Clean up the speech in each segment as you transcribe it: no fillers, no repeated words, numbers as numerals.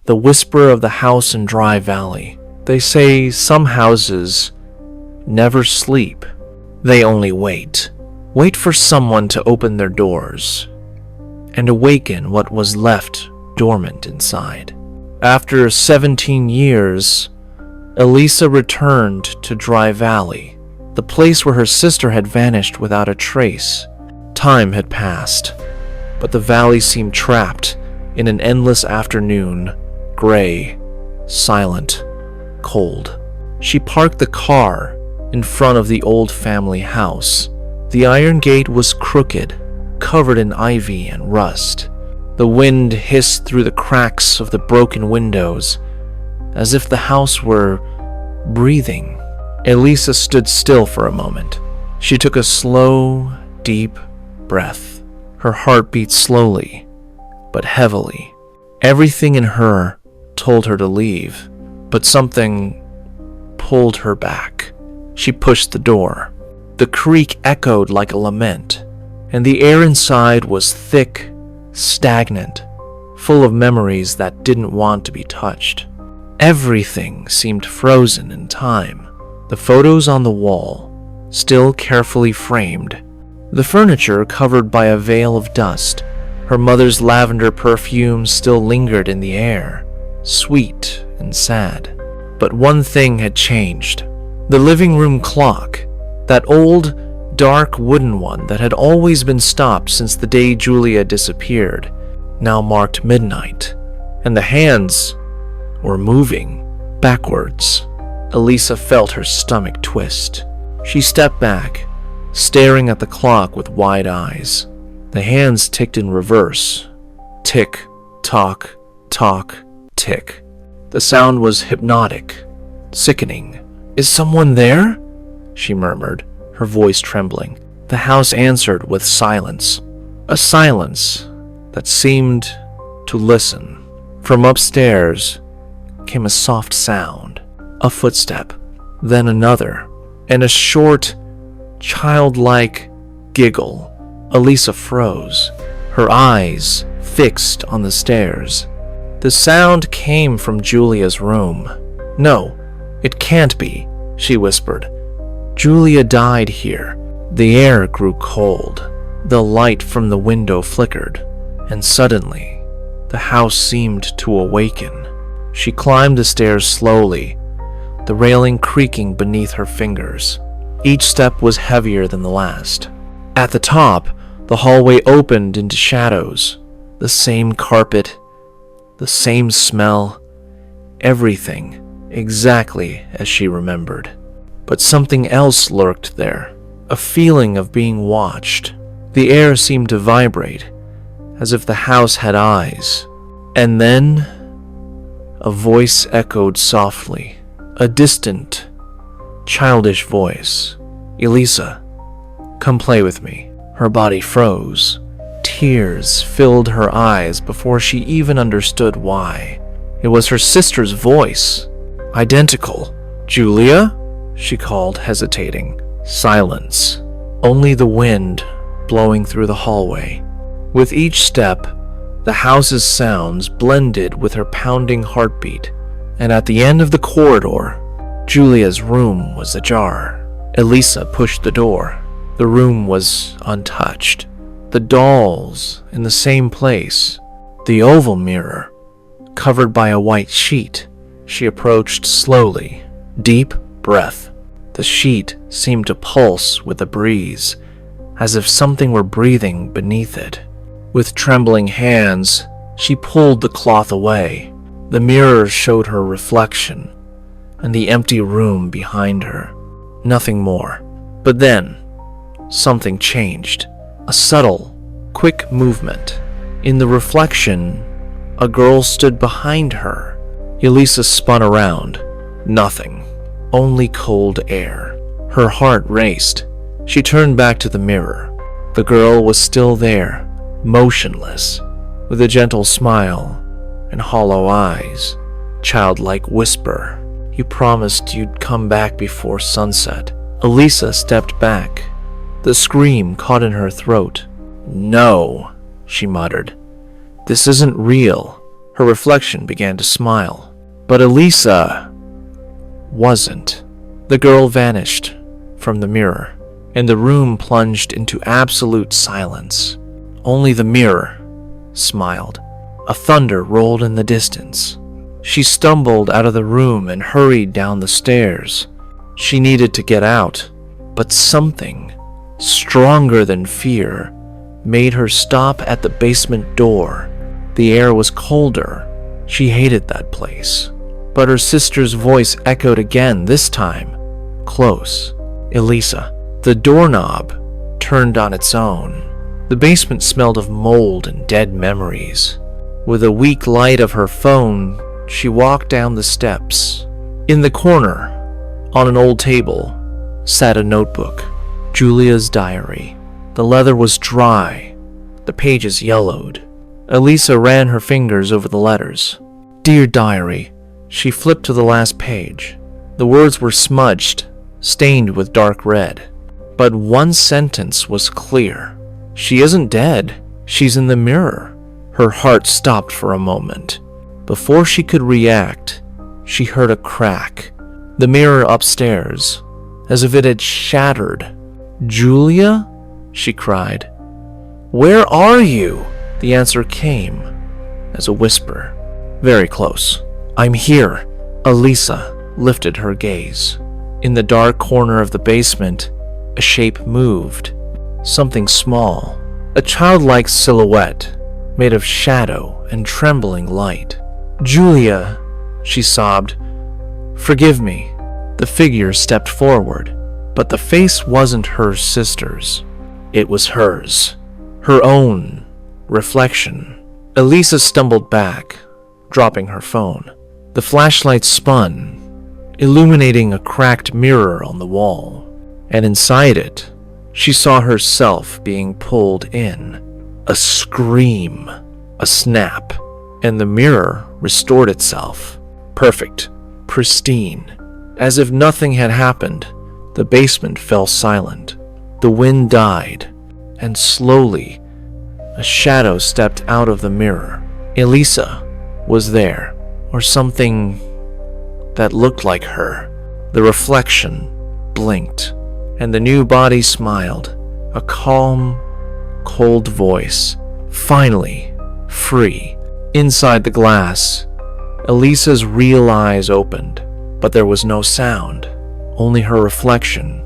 the whisper of the house in Dry Valley. They say some houses never sleep. They only wait. Wait for someone to open their doors and awaken what was left dormant inside. After 17 years, Elisa returned to Dry Valley, the place where her sister had vanished without a trace. Time had passed, but the valley seemed trapped in an endless afternoon, gray, silent, cold. She parked the car in front of the old family house. The iron gate was crooked, covered in ivy and rust. The wind hissed through the cracks of the broken windows, as if the house were breathing. Elisa stood still for a moment. She took a slow, deep breath. Her heart beat slowly, but heavily. Everything in her told her to leave, but something pulled her back. She pushed the door. The creak echoed like a lament, and the air inside was thick, stagnant, full of memories that didn't want to be touched. Everything seemed frozen in time. The photos on the wall, still carefully framed. The furniture covered by a veil of dust. Her mother's lavender perfume still lingered in the air, sweet and sad. But one thing had changed. The living room clock, that old, dark wooden one that had always been stopped since the day Julia disappeared, now marked midnight, and the hands were moving backwards. Elisa felt her stomach twist. She stepped back, staring at the clock with wide eyes. The hands ticked in reverse. Tick, tock, tock, tick. The sound was hypnotic, sickening. "Is someone there?" she murmured, her voice trembling. The house answered with silence, a silence that seemed to listen. From upstairs came a soft sound, a footstep, then another, and a short, childlike giggle. Elisa froze, her eyes fixed on the stairs. The sound came from Julia's room. "No, it can't be," she whispered. "Julia died here." The air grew cold. The light from the window flickered, and suddenly, the house seemed to awaken. She climbed the stairs slowly, the railing creaking beneath her fingers. Each step was heavier than the last. At the top, the hallway opened into shadows. The same carpet, the same smell, everything exactly as she remembered. But something else lurked there, a feeling of being watched. The air seemed to vibrate, as if the house had eyes. And then, a voice echoed softly, a distant, childish voice. "Elisa, come play with me." Her body froze. Tears filled her eyes before she even understood why. It was her sister's voice. Identical. "Julia?" she called, hesitating. Silence. Only the wind blowing through the hallway. With each step, the house's sounds blended with her pounding heartbeat, and at the end of the corridor, Julia's room was ajar. Elisa pushed the door. The room was untouched. The dolls in the same place. The oval mirror, covered by a white sheet. She approached slowly. Deep breath. The sheet seemed to pulse with a breeze, as if something were breathing beneath it. With trembling hands, she pulled the cloth away. The mirror showed her reflection, and the empty room behind her. Nothing more. But then, something changed. A subtle, quick movement. In the reflection, a girl stood behind her. Elisa spun around. Nothing. Only cold air. Her heart raced. She turned back to the mirror. The girl was still there, motionless, with a gentle smile and hollow eyes. Childlike whisper. "You promised you'd come back before sunset." Elisa stepped back. The scream caught in her throat. "No," she muttered. "This isn't real. Her reflection began to smile. But Elisa wasn't. The girl vanished from the mirror, and the room plunged into absolute silence. Only the mirror smiled. A thunder rolled in the distance. She stumbled out of the room and hurried down the stairs. She needed to get out, but something stronger than fear made her stop at the basement door. The air was colder. She hated that place. But her sister's voice echoed again, this time close. Elisa. The doorknob turned on its own. The basement smelled of mold and dead memories. With a weak light of her phone, she walked down the steps. In the corner, on an old table, sat a notebook. Julia's diary. The leather was dry. The pages yellowed. Elisa ran her fingers over the letters. Dear Diary. She flipped to the last page. The words were smudged, stained with dark red. But one sentence was clear. She isn't dead. She's in the mirror. Her heart stopped for a moment. Before she could react, she heard a crack. The mirror upstairs, as if it had shattered. Julia? She cried. Where are you? The answer came as a whisper, very close. I'm here. Elisa lifted her gaze. In the dark corner of the basement, a shape moved. Something small, a childlike silhouette made of shadow and trembling light. Julia, she sobbed. Forgive me. The figure stepped forward, but the face wasn't her sister's. It was hers, her own reflection. Elisa stumbled back, dropping her phone. The flashlight spun, illuminating a cracked mirror on the wall, and inside it, she saw herself being pulled in. A scream, a snap, and the mirror restored itself. Perfect, pristine. As if nothing had happened, the basement fell silent. The wind died, and slowly, a shadow stepped out of the mirror. Elisa was there, or something that looked like her. The reflection blinked, and the new body smiled, a calm, cold voice, finally free. Inside the glass, Elisa's real eyes opened, but there was no sound, only her reflection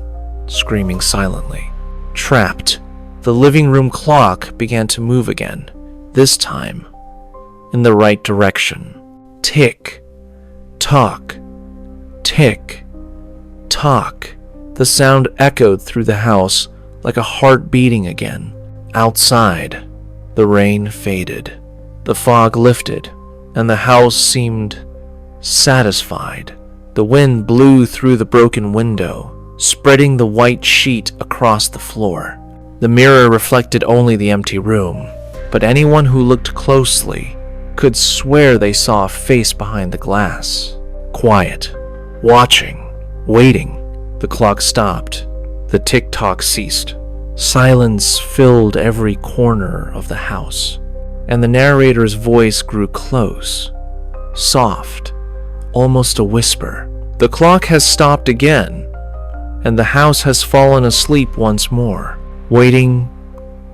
screaming silently. Trapped, the living room clock began to move again, this time in the right direction. Tick, tock, tick, tock. The sound echoed through the house like a heart beating again. Outside, the rain faded. The fog lifted, and the house seemed satisfied. The wind blew through the broken window, spreading the white sheet across the floor. The mirror reflected only the empty room, but anyone who looked closely could swear they saw a face behind the glass. Quiet, watching, waiting. The clock stopped. The tick-tock ceased. Silence filled every corner of the house, and the narrator's voice grew close, soft, almost a whisper. The clock has stopped again, and the house has fallen asleep once more, waiting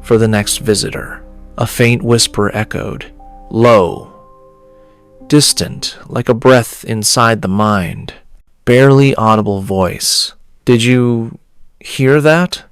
for the next visitor. A faint whisper echoed, low, distant, like a breath inside the mind. Barely audible voice. Did you hear that?